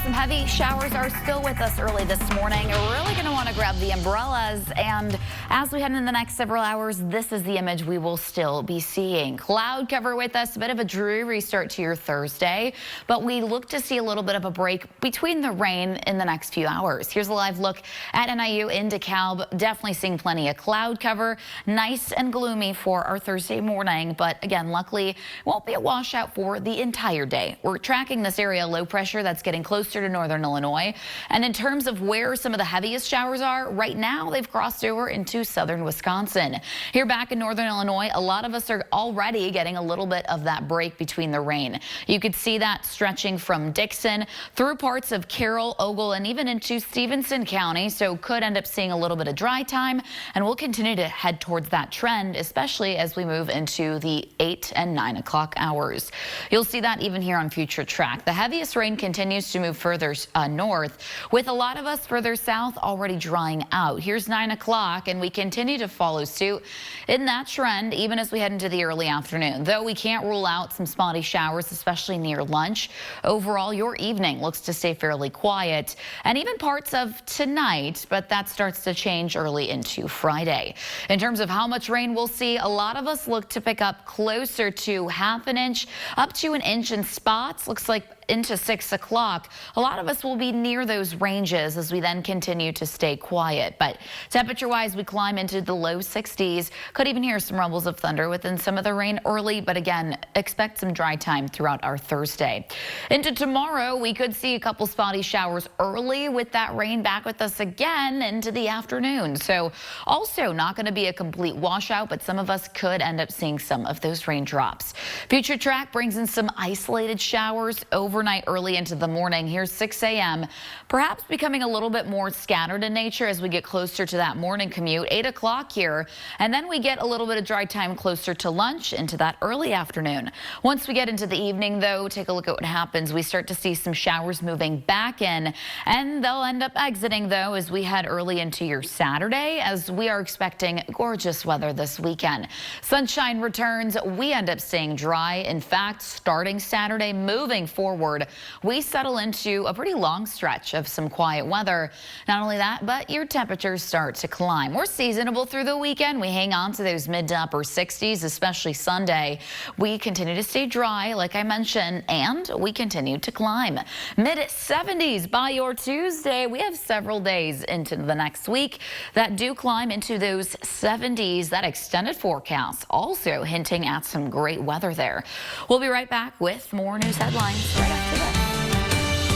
some heavy showers are still with us early this morning. You're really going to want to grab the umbrellas. And as we head into the next several hours, this is the image we will still be seeing. Cloud cover with us, a bit of a dreary start to your Thursday, but we look to see a little bit of a break between the rain in the next few hours. Here's a live look at NIU in DeKalb. Definitely seeing plenty of cloud cover. Nice and gloomy for our Thursday morning, but again, luckily won't be a washout for the entire day. We're tracking this area low pressure that's getting closer to northern Illinois. And in terms of where some of the heaviest showers are, right now they've crossed over into southern Wisconsin. Here back in northern Illinois, a lot of us are already getting a little bit of that break between the rain. You could see that stretching from Dixon through parts of Carroll, Ogle, and even into Stevenson County. So could end up seeing a little bit of dry time, and we'll continue to head towards that trend, especially as we move into the 8 and 9 o'clock hours. You'll see that even here on Future Track. The heaviest rain continues to move further north, with a lot of us further south already drying out. Here's 9 o'clock, and we continue to follow suit in that trend even as we head into the early afternoon. Though we can't rule out some spotty showers, especially near lunch. Overall, your evening looks to stay fairly quiet, and even parts of tonight, but that starts to change early into Friday. In terms of how much rain we'll see, a lot of us look to pick up closer to half an inch, up to an inch in spots. Looks like into 6 o'clock. A lot of us will be near those ranges as we then continue to stay quiet. But temperature-wise, we climb into the low 60s. Could even hear some rumbles of thunder within some of the rain early, but again, expect some dry time throughout our Thursday. Into tomorrow, we could see a couple spotty showers early with that rain back with us again into the afternoon. So also not going to be a complete washout, but some of us could end up seeing some of those raindrops. Future Track brings in some isolated showers overnight early into the morning. Here's 6 a.m. perhaps becoming a little bit more scattered in nature as we get closer to that morning commute. 8 o'clock here, and then we get a little bit of dry time closer to lunch into that early afternoon. Once we get into the evening, though, take a look at what happens. We start to see some showers moving back in, and they'll end up exiting, though, as we head early into your Saturday, as we are expecting gorgeous weather this weekend. Sunshine returns. We end up staying dry. In fact, starting Saturday, moving forward, we settle into a pretty long stretch of some quiet weather. Not only that, but your temperatures start to climb. We're seasonable through the weekend. We hang on to those mid to upper 60s, especially Sunday. We continue to stay dry, like I mentioned, and we continue to climb. Mid 70s by your Tuesday. We have several days into the next week that do climb into those 70s. That extended forecast also hinting at some great weather there. We'll be right back with more news headlines right after.